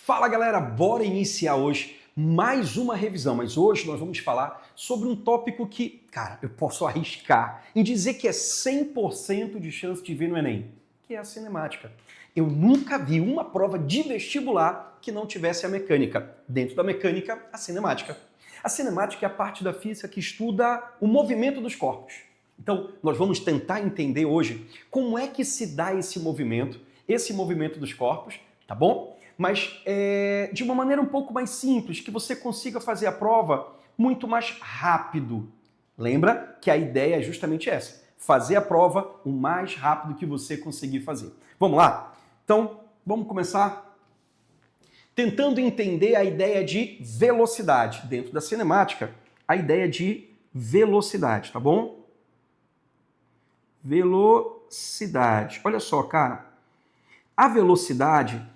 Fala galera, bora iniciar hoje mais uma revisão, mas hoje nós vamos falar sobre um tópico que, cara, eu posso arriscar em dizer que é 100% de chance de vir no Enem, que é a cinemática. Eu nunca vi uma prova de vestibular que não tivesse a mecânica. Dentro da mecânica, a cinemática. A cinemática é a parte da física que estuda o movimento dos corpos. Então, nós vamos tentar entender hoje como é que se dá esse movimento dos corpos, tá bom? Mas de uma maneira um pouco mais simples, que você consiga fazer a prova muito mais rápido. Lembra que a ideia é justamente essa, fazer a prova o mais rápido que você conseguir fazer. Vamos lá? Então, vamos começar tentando entender a ideia de velocidade. Dentro da cinemática, a ideia de velocidade, tá bom? Velocidade. Olha só, cara. A velocidade,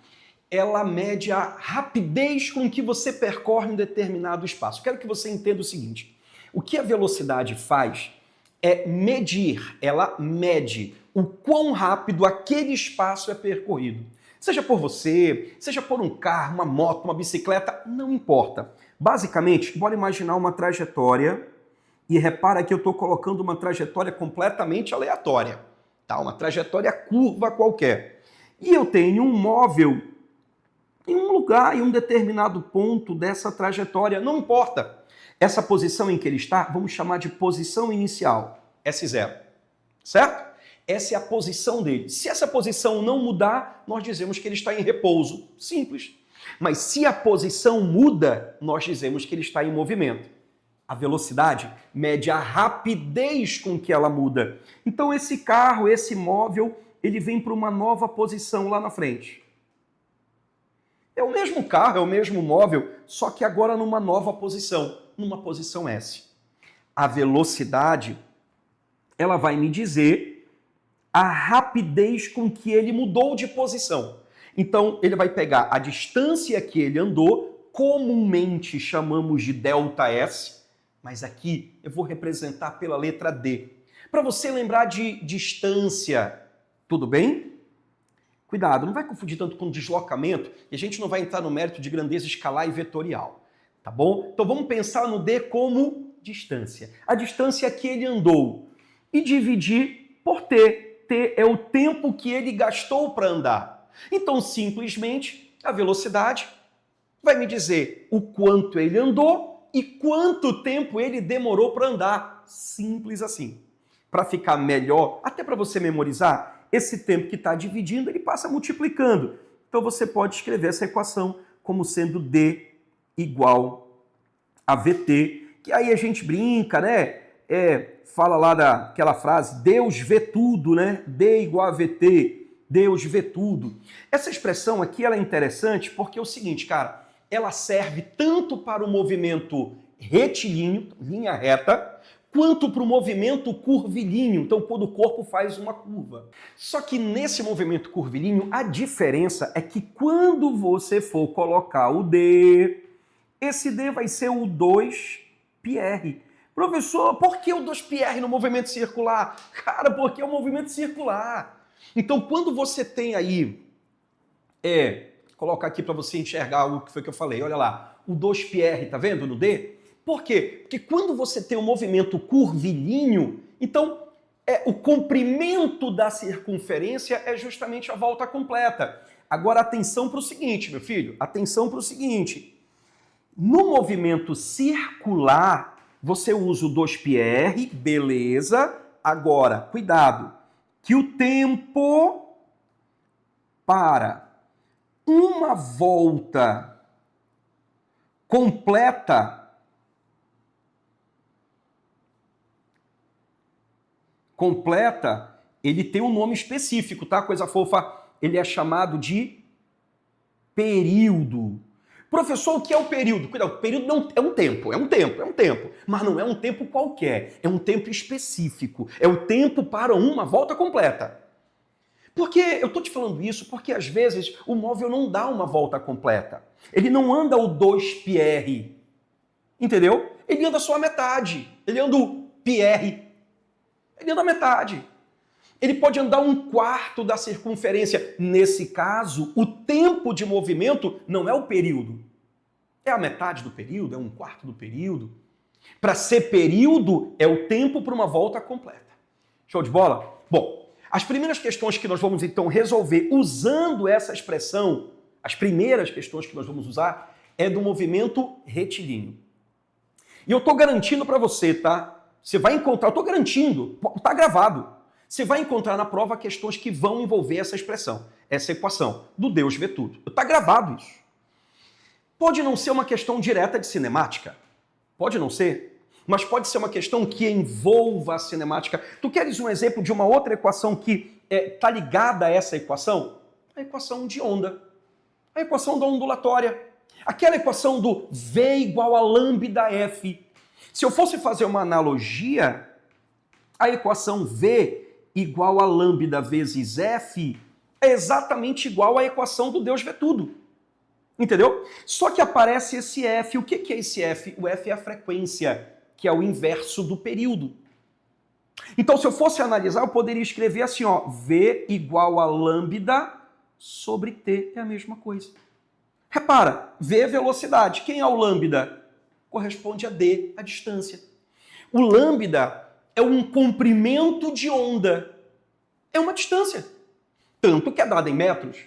ela mede a rapidez com que você percorre um determinado espaço. Quero que você entenda o seguinte. O que a velocidade faz é medir, ela mede o quão rápido aquele espaço é percorrido. Seja por você, seja por um carro, uma moto, uma bicicleta, não importa. Basicamente, bora imaginar uma trajetória e repara que eu estou colocando uma trajetória completamente aleatória, tá? Uma trajetória curva qualquer. E eu tenho um móvel em um lugar, em um determinado ponto dessa trajetória, não importa. Essa posição em que ele está, vamos chamar de posição inicial, S0, certo? Essa é a posição dele. Se essa posição não mudar, nós dizemos que ele está em repouso. Simples. Mas se a posição muda, nós dizemos que ele está em movimento. A velocidade mede a rapidez com que ela muda. Então esse carro, esse móvel, ele vem para uma nova posição lá na frente. É o mesmo carro, é o mesmo móvel, só que agora numa nova posição, numa posição S. A velocidade, ela vai me dizer a rapidez com que ele mudou de posição. Então, ele vai pegar a distância que ele andou, comumente chamamos de ΔS, mas aqui eu vou representar pela letra D. Para você lembrar de distância, tudo bem? Cuidado, não vai confundir tanto com deslocamento, e a gente não vai entrar no mérito de grandeza escalar e vetorial, tá bom? Então vamos pensar no D como distância. A distância que ele andou e dividir por T. T é o tempo que ele gastou para andar. Então, simplesmente, a velocidade vai me dizer o quanto ele andou e quanto tempo ele demorou para andar. Simples assim. Para ficar melhor, até para você memorizar, esse tempo que está dividindo, ele passa multiplicando. Então você pode escrever essa equação como sendo D igual a VT, que aí a gente brinca, né? Fala lá daquela frase, Deus vê tudo, né? D igual a VT, Deus vê tudo. Essa expressão aqui ela é interessante porque é o seguinte, cara, ela serve tanto para o movimento retilíneo, linha reta, quanto para o movimento curvilíneo, então quando o corpo faz uma curva. Só que nesse movimento curvilíneo, a diferença é que quando você for colocar o D, esse D vai ser o 2πr. Professor, por que o 2πr no movimento circular? Cara, porque é o movimento circular. Então, quando você tem aí, colocar aqui para você enxergar o que foi que eu falei, olha lá, o 2πr, tá vendo no D? Por quê? Porque quando você tem um movimento curvilíneo, então o comprimento da circunferência é justamente a volta completa. Agora, atenção para o seguinte, meu filho, atenção para o seguinte. No movimento circular, você usa o 2πr, beleza. Agora, cuidado, que o tempo para uma volta completa ele tem um nome específico, tá? Coisa fofa, ele é chamado de período. Professor, o que é o período? Cuidado, o período não é um tempo, mas não é um tempo qualquer, é um tempo específico, é o tempo para uma volta completa. Por que eu estou te falando isso? Porque às vezes o móvel não dá uma volta completa, ele não anda o 2πr, entendeu? Ele anda só a metade, ele anda o πr, ele anda a metade. Ele pode andar 1/4 da circunferência. Nesse caso, o tempo de movimento não é o período. É a metade do período, é 1/4 do período. Para ser período, é o tempo para uma volta completa. Show de bola? Bom, as primeiras questões que nós vamos então resolver usando essa expressão, as primeiras questões que nós vamos usar, é do movimento retilíneo. E eu estou garantindo para você, tá? Você vai encontrar, eu estou garantindo, está gravado. Você vai encontrar na prova questões que vão envolver essa expressão, essa equação do Deus vê tudo. Está gravado isso. Pode não ser uma questão direta de cinemática, pode não ser, mas pode ser uma questão que envolva a cinemática. Tu queres um exemplo de uma outra equação que está ligada a essa equação? A equação de onda, a equação da ondulatória, aquela equação do V igual a lambda F. Se eu fosse fazer uma analogia, a equação V igual a lambda vezes F é exatamente igual à equação do Deus vê tudo. Entendeu? Só que aparece esse F. O que é esse F? O F é a frequência, que é o inverso do período. Então, se eu fosse analisar, eu poderia escrever assim, ó, V igual a lambda sobre T é a mesma coisa. Repara, V é velocidade. Quem é o lambda? Corresponde a D, a distância. O lambda é um comprimento de onda. É uma distância. Tanto que é dada em metros.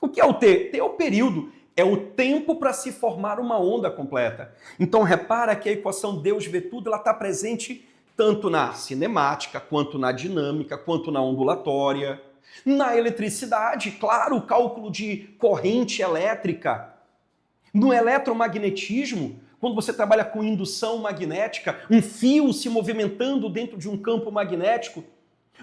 O que é o T? T é o período. É o tempo para se formar uma onda completa. Então, repara que a equação Deus vê tudo, ela está presente tanto na cinemática, quanto na dinâmica, quanto na ondulatória. Na eletricidade, claro, o cálculo de corrente elétrica. No eletromagnetismo, quando você trabalha com indução magnética, um fio se movimentando dentro de um campo magnético,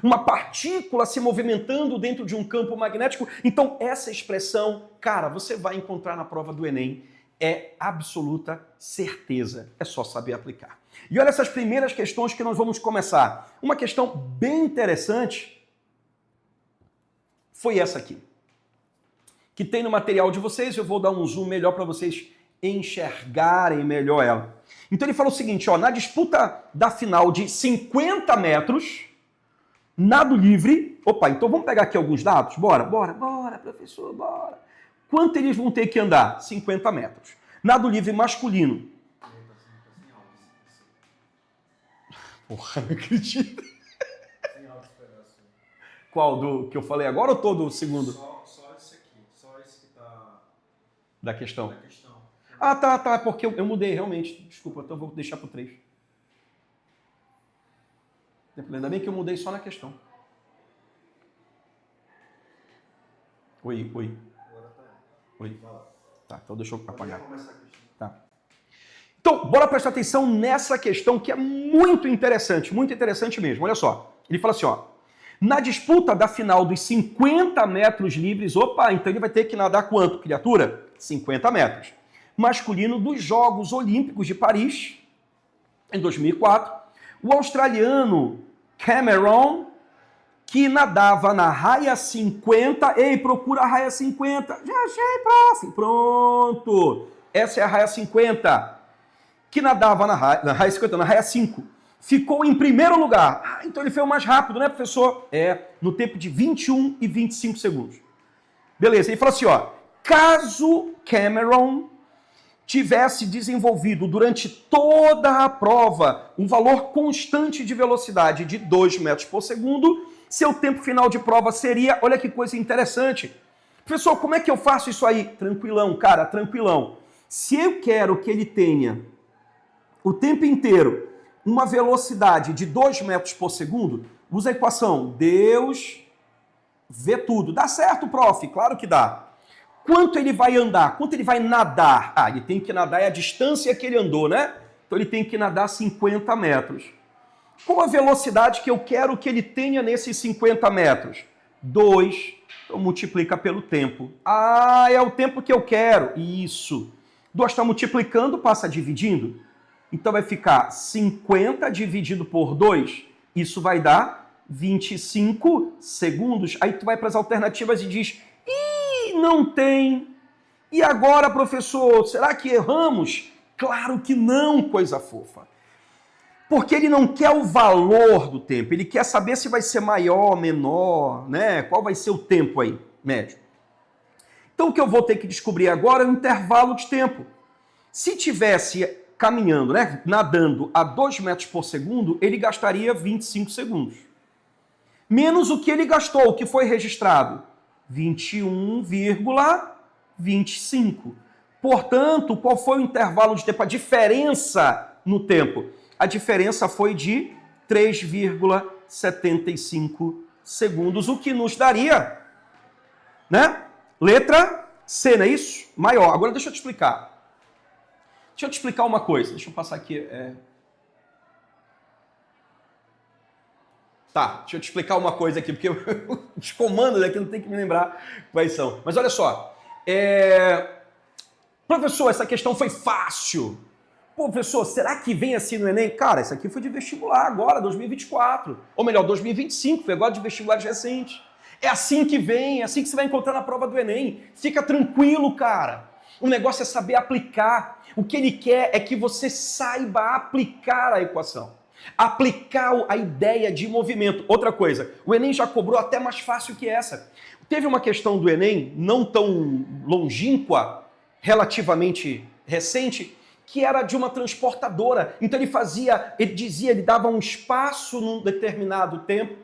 uma partícula se movimentando dentro de um campo magnético. Então, essa expressão, cara, você vai encontrar na prova do Enem. É absoluta certeza. É só saber aplicar. E olha essas primeiras questões que nós vamos começar. Uma questão bem interessante foi essa aqui, que tem no material de vocês. Eu vou dar um zoom melhor para vocês enxergarem melhor ela. Então ele falou o seguinte, ó, na disputa da final de 50 metros, nado livre... Opa, então vamos pegar aqui alguns dados? Bora, professor, bora. Quanto eles vão ter que andar? 50 metros. Nado livre masculino. Porra, não acredito. Qual? Do que eu falei agora ou todo o segundo? Só esse aqui. Só esse que tá... Da questão. Da questão. Ah, tá, porque eu mudei realmente. Desculpa, então eu vou deixar pro 3. Ainda bem que eu mudei só na questão. Oi. Agora tá. Oi. Tá, então deixa eu apagar. Começar a questão. Tá. Então, bora prestar atenção nessa questão que é muito interessante mesmo. Olha só, ele fala assim, ó, na disputa da final dos 50 metros livres, opa, então ele vai ter que nadar quanto, criatura? 50 metros. Masculino dos Jogos Olímpicos de Paris, em 2004, o australiano Cameron, que nadava na raia 50, ei, procura a raia 50, já achei, prof, pronto, essa é a raia 50, que nadava na raia 50, na raia 5, ficou em primeiro lugar. Ah, então ele foi o mais rápido, né, professor? No tempo de 21 e 25 segundos. Beleza, ele falou assim, ó, caso Cameron tivesse desenvolvido durante toda a prova um valor constante de velocidade de 2 metros por segundo, seu tempo final de prova seria, olha que coisa interessante. Professor, como é que eu faço isso aí? Tranquilão, cara, tranquilão. Se eu quero que ele tenha o tempo inteiro uma velocidade de 2 metros por segundo, usa a equação Deus vê tudo. Dá certo, prof? Claro que dá. Quanto ele vai andar? Quanto ele vai nadar? Ah, ele tem que nadar, é a distância que ele andou, né? Então ele tem que nadar 50 metros. Qual a velocidade que eu quero que ele tenha nesses 50 metros? 2. Então multiplica pelo tempo. Ah, é o tempo que eu quero. Isso. 2 está multiplicando, passa dividindo. Então vai ficar 50 dividido por 2. Isso vai dar 25 segundos. Aí tu vai para as alternativas e diz... não tem. E agora, professor, será que erramos? Claro que não, coisa fofa. Porque ele não quer o valor do tempo, ele quer saber se vai ser maior, menor, né? Qual vai ser o tempo aí, médio. Então o que eu vou ter que descobrir agora é o intervalo de tempo. Se tivesse caminhando, né, nadando a 2 metros por segundo, ele gastaria 25 segundos. Menos o que ele gastou, o que foi registrado, 21,25. Portanto, qual foi o intervalo de tempo? A diferença no tempo. A diferença foi de 3,75 segundos, o que nos daria, né? Letra C, não é isso? Maior. Agora deixa eu te explicar. Deixa eu te explicar uma coisa. Deixa eu passar aqui. Tá, deixa eu te explicar uma coisa aqui, porque os comandos aqui não tem que me lembrar quais são. Mas olha só. Professor, essa questão foi fácil. Pô, professor, será que vem assim no Enem? Cara, isso aqui foi de vestibular agora, 2024. Ou melhor, 2025, foi agora de vestibulares recentes. É assim que vem, é assim que você vai encontrar na prova do Enem. Fica tranquilo, cara. O negócio é saber aplicar. O que ele quer é que você saiba aplicar a equação. Aplicar a ideia de movimento. Outra coisa, o Enem já cobrou até mais fácil que essa. Teve uma questão do Enem, não tão longínqua, relativamente recente, que era de uma transportadora. Então ele dava um espaço num determinado tempo,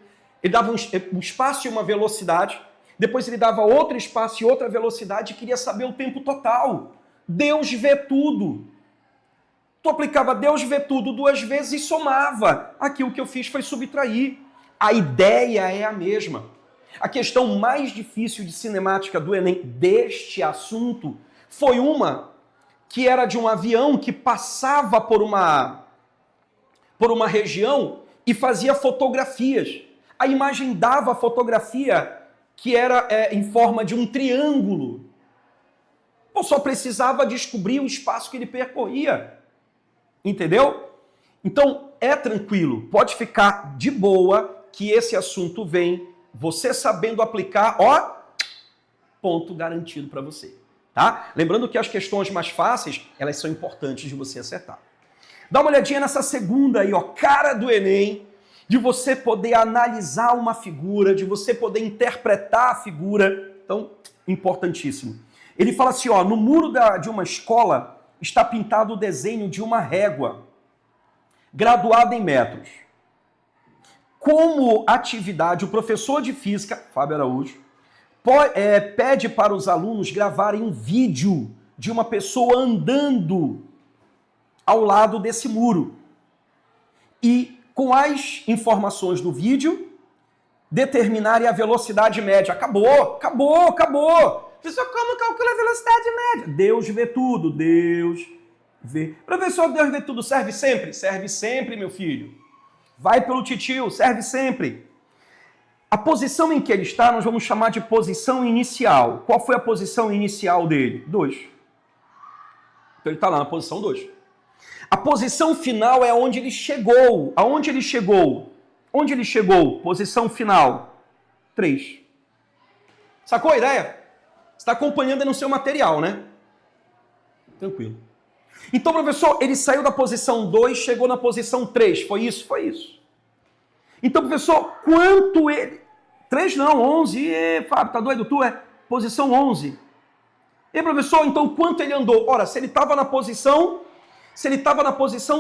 ele dava um espaço e uma velocidade, depois ele dava outro espaço e outra velocidade e queria saber o tempo total. Deus vê tudo. Tu aplicava Deus vê tudo 2 vezes e somava. Aqui o que eu fiz foi subtrair. A ideia é a mesma. A questão mais difícil de cinemática do Enem deste assunto foi uma que era de um avião que passava por uma região e fazia fotografias. A imagem dava a fotografia que era em forma de um triângulo. Eu só precisava descobrir o espaço que ele percorria. Entendeu? Então, é tranquilo. Pode ficar de boa que esse assunto vem, você sabendo aplicar, ó, ponto garantido para você. Tá? Lembrando que as questões mais fáceis, elas são importantes de você acertar. Dá uma olhadinha nessa segunda aí, ó, cara do Enem, de você poder analisar uma figura, de você poder interpretar a figura. Então, importantíssimo. Ele fala assim, ó, no muro de uma escola está pintado o desenho de uma régua, graduada em metros. Como atividade, o professor de física, Fábio Araújo, pede para os alunos gravarem um vídeo de uma pessoa andando ao lado desse muro. E com as informações do vídeo, determinarem a velocidade média. Acabou. Professor, como calcula a velocidade média? Deus vê tudo, Deus vê. Professor, Deus vê tudo, serve sempre? Serve sempre, meu filho. Vai pelo titio, serve sempre. A posição em que ele está, nós vamos chamar de posição inicial. Qual foi a posição inicial dele? 2. Então ele está lá na posição 2. A posição final é onde ele chegou. Aonde ele chegou? Onde ele chegou? Posição final. 3. Sacou a ideia? Você está acompanhando no seu material, né? Tranquilo. Então, professor, ele saiu da posição 2, chegou na posição 3. Foi isso? Foi isso. Então, professor, quanto ele... 3 não, 11. Fábio, tá doido? Tu é posição 11. E, professor, então quanto ele andou? Ora, se ele estava na posição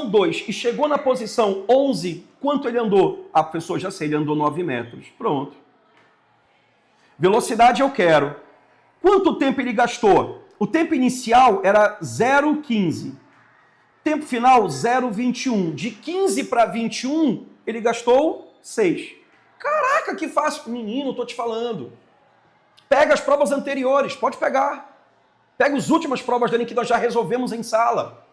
2 e chegou na posição 11, quanto ele andou? Ah, professor, já sei, ele andou 9 metros. Pronto. Velocidade eu quero. Quanto tempo ele gastou? O tempo inicial era 0,15. Tempo final, 0,21. De 15 para 21, ele gastou 6. Caraca, que fácil. Menino, tô te falando. Pega as provas anteriores, pode pegar. Pega as últimas provas dele que nós já resolvemos em sala.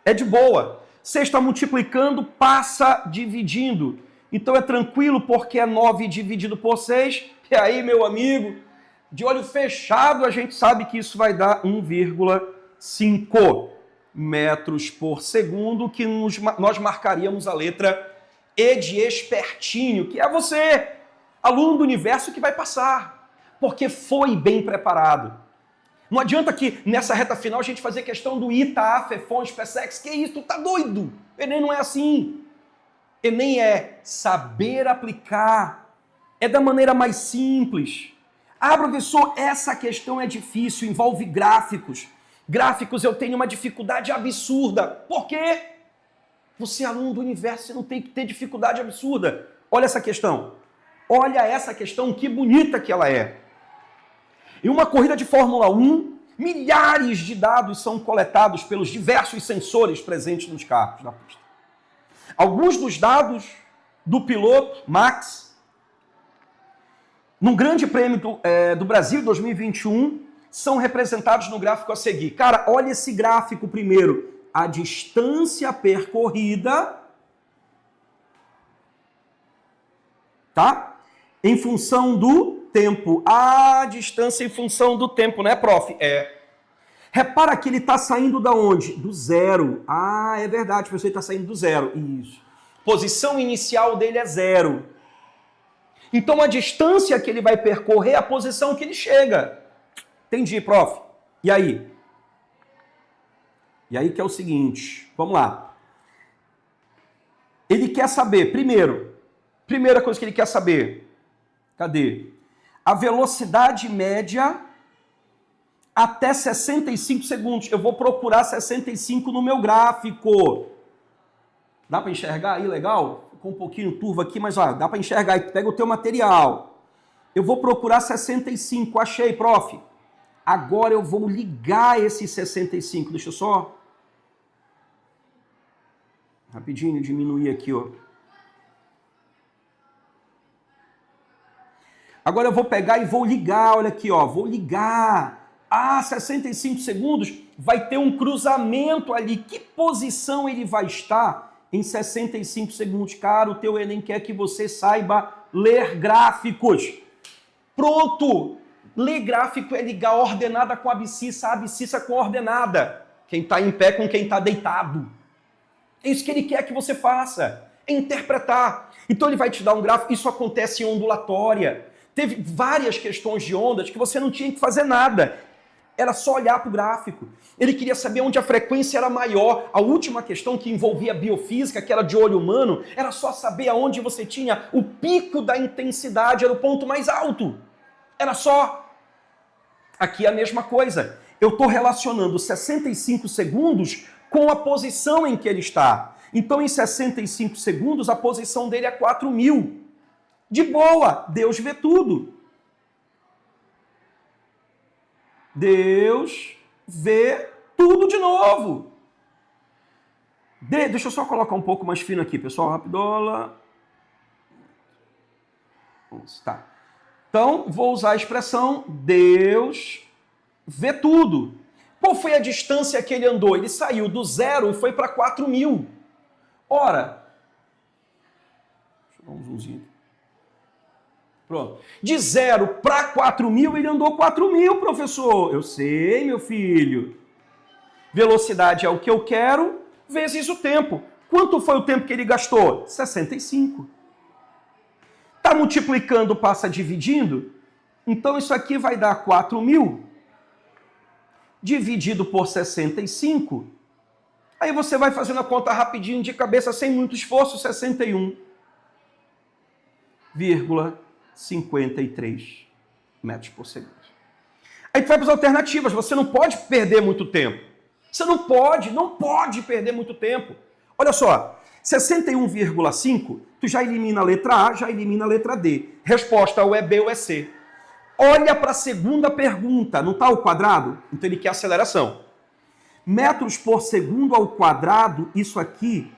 É de boa. Você está multiplicando, passa dividindo. Então é tranquilo porque é 9 dividido por 6. E aí, meu amigo, de olho fechado, a gente sabe que isso vai dar 1,5 metros por segundo, que nós marcaríamos a letra E de espertinho, que é você, aluno do universo, que vai passar, porque foi bem preparado. Não adianta que nessa reta final a gente fazer questão do ITA, FEFON, SPSEX, que isso, tu tá doido? O Enem não é assim. Enem é saber aplicar. É da maneira mais simples. Ah, professor, essa questão é difícil, envolve gráficos. Gráficos eu tenho uma dificuldade absurda. Por quê? Você é aluno do universo, você não tem que ter dificuldade absurda. Olha essa questão. Olha essa questão, que bonita que ela é. Em uma corrida de Fórmula 1, milhares de dados são coletados pelos diversos sensores presentes nos carros da pista. Alguns dos dados do piloto Max, no Grande Prêmio do Brasil 2021, são representados no gráfico a seguir. Cara, olha esse gráfico primeiro. A distância percorrida, tá? Em função do tempo. A distância em função do tempo, né, prof? É. Repara que ele está saindo da onde? Do zero. Ah, é verdade, professor, ele está saindo do zero. Isso. Posição inicial dele é zero. Então, a distância que ele vai percorrer é a posição que ele chega. Entendi, prof. E aí? E aí que é o seguinte, vamos lá. Ele quer saber, primeira coisa que ele quer saber, cadê? A velocidade média até 65 segundos. Eu vou procurar 65 no meu gráfico. Dá para enxergar aí, legal? Ficou um pouquinho turvo aqui, mas ó, dá para enxergar aí. Pega o teu material. Eu vou procurar 65. Achei, prof. Agora eu vou ligar esse 65. Deixa eu só... rapidinho, diminuir aqui, ó. Agora eu vou pegar e vou ligar, olha aqui, ó. Vou ligar. Ah, 65 segundos, vai ter um cruzamento ali. Que posição ele vai estar em 65 segundos? Cara, o teu Enem quer que você saiba ler gráficos. Pronto! Ler gráfico é ligar a ordenada com a abscissa com a ordenada. Quem está em pé com quem está deitado. É isso que ele quer que você faça. É interpretar. Então ele vai te dar um gráfico. Isso acontece em ondulatória. Teve várias questões de ondas que você não tinha que fazer nada. Era só olhar para o gráfico. Ele queria saber onde a frequência era maior. A última questão que envolvia biofísica, que era de olho humano, era só saber aonde você tinha o pico da intensidade, era o ponto mais alto. Era só. Aqui é a mesma coisa. Eu estou relacionando 65 segundos com a posição em que ele está. Então, em 65 segundos, a posição dele é 4.000. De boa, Deus vê tudo. Deus vê tudo de novo. Deixa eu só colocar um pouco mais fino aqui, pessoal. Rapidola. Tá. Então, vou usar a expressão Deus vê tudo. Qual foi a distância que ele andou? Ele saiu do zero e foi para 4.000. Ora, deixa eu dar um zoomzinho aqui. Pronto. De 0 para 4.000, ele andou 4.000, professor. Eu sei, meu filho. Velocidade é o que eu quero, vezes o tempo. Quanto foi o tempo que ele gastou? 65. Está multiplicando, passa dividindo? Então isso aqui vai dar 4.000 dividido por 65. Aí você vai fazendo a conta rapidinho de cabeça, sem muito esforço, 61,53 metros por segundo. Aí tu vai para as alternativas, você não pode perder muito tempo. Você não pode perder muito tempo. Olha só, 61,5, tu já elimina a letra A, já elimina a letra D. Resposta ou é B ou é C. Olha para a segunda pergunta, não está ao quadrado? Então ele quer aceleração. Metros por segundo ao quadrado, isso aqui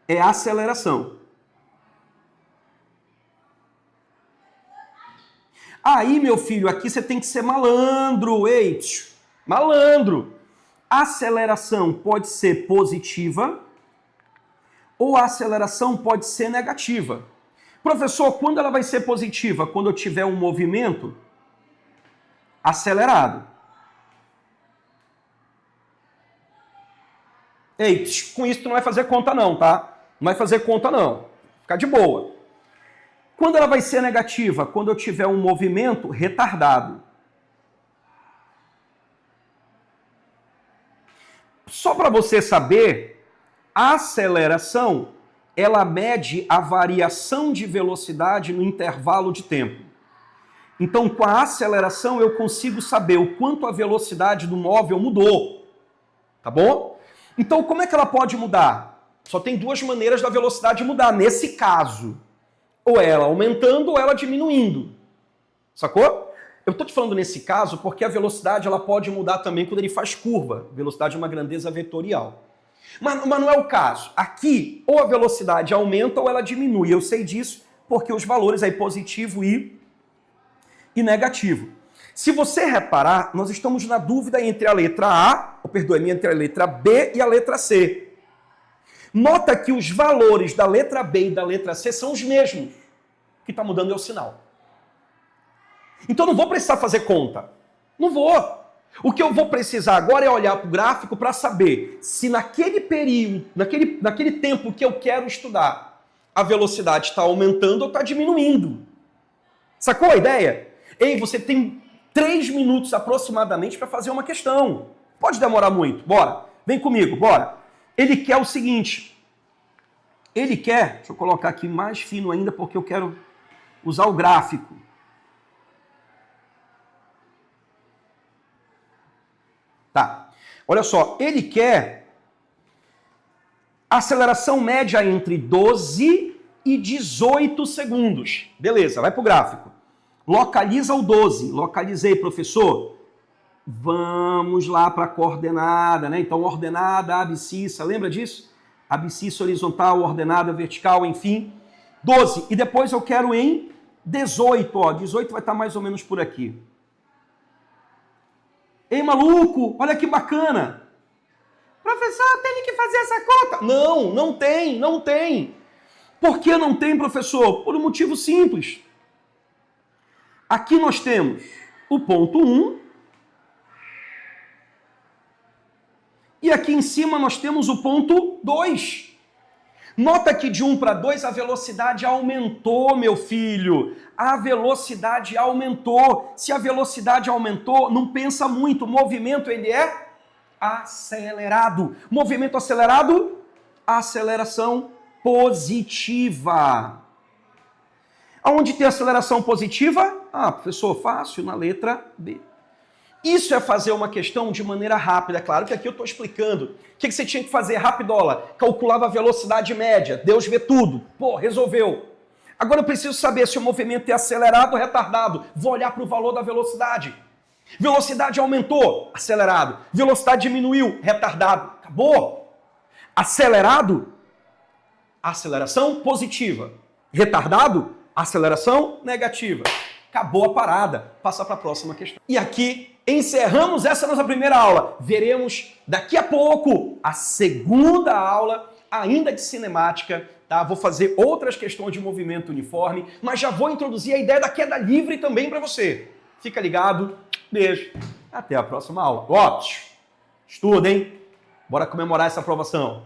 é aceleração. Aí, meu filho, aqui você tem que ser malandro. Ei, malandro. Aceleração pode ser positiva ou a aceleração pode ser negativa. Professor, quando ela vai ser positiva? Quando eu tiver um movimento acelerado. Ei, com isso tu não vai fazer conta não, tá? Não vai fazer conta não. Fica de boa. Quando ela vai ser negativa? Quando eu tiver um movimento retardado. Só para você saber, a aceleração, ela mede a variação de velocidade no intervalo de tempo. Então, com a aceleração, eu consigo saber o quanto a velocidade do móvel mudou. Tá bom? Então, como é que ela pode mudar? Só tem duas maneiras da velocidade mudar, nesse caso. Ou ela aumentando ou ela diminuindo. Sacou? Eu estou te falando nesse caso porque a velocidade ela pode mudar também quando ele faz curva. Velocidade é uma grandeza vetorial. Mas não é o caso. Aqui, ou a velocidade aumenta ou ela diminui. Eu sei disso porque os valores aí positivo e negativo. Se você reparar, nós estamos na dúvida entre a letra A, entre a letra B e a letra C. Nota que os valores da letra B e da letra C são os mesmos. O que está mudando é o sinal. Então não vou precisar fazer conta. Não vou. O que eu vou precisar agora é olhar para o gráfico para saber se naquele período, naquele tempo que eu quero estudar, a velocidade está aumentando ou está diminuindo. Sacou a ideia? Ei, você tem 3 minutos aproximadamente para fazer uma questão. Pode demorar muito. Bora. Vem comigo, bora. Ele quer o seguinte. Ele quer, deixa eu colocar aqui mais fino ainda porque eu quero usar o gráfico. Tá. Olha só, ele quer aceleração média entre 12 e 18 segundos. Beleza, vai pro gráfico. Localiza o 12. Localizei, professor. Vamos lá para a coordenada, né? Então, ordenada abscissa, lembra disso? Abscissa horizontal, ordenada vertical, enfim. 12. E depois eu quero em 18, ó. 18 vai estar mais ou menos por aqui. Ei, maluco, olha que bacana. Professor, eu tenho que fazer essa conta. Não tem. Por que não tem, professor? Por um motivo simples. Aqui nós temos o ponto 1. E aqui em cima nós temos o ponto 2. Nota que de 1 para 2 a velocidade aumentou, meu filho. A velocidade aumentou. Se a velocidade aumentou, não pensa muito. O movimento, ele é acelerado. Movimento acelerado, aceleração positiva. Aonde tem aceleração positiva? Ah, professor, fácil, na letra B. Isso é fazer uma questão de maneira rápida. Claro que aqui eu estou explicando. O que você tinha que fazer? Rapidola. Calculava a velocidade média. Deus vê tudo. Pô, resolveu. Agora eu preciso saber se o movimento é acelerado ou retardado. Vou olhar para o valor da velocidade. Velocidade aumentou, acelerado. Velocidade diminuiu, retardado. Acabou. Acelerado, aceleração positiva. Retardado, aceleração negativa. Acabou a parada. Passa para a próxima questão. E aqui encerramos essa nossa primeira aula. Veremos daqui a pouco a segunda aula, ainda de cinemática. Tá? Vou fazer outras questões de movimento uniforme, mas já vou introduzir a ideia da queda livre também para você. Fica ligado. Beijo. Até a próxima aula. Ó, estuda, hein? Bora comemorar essa aprovação.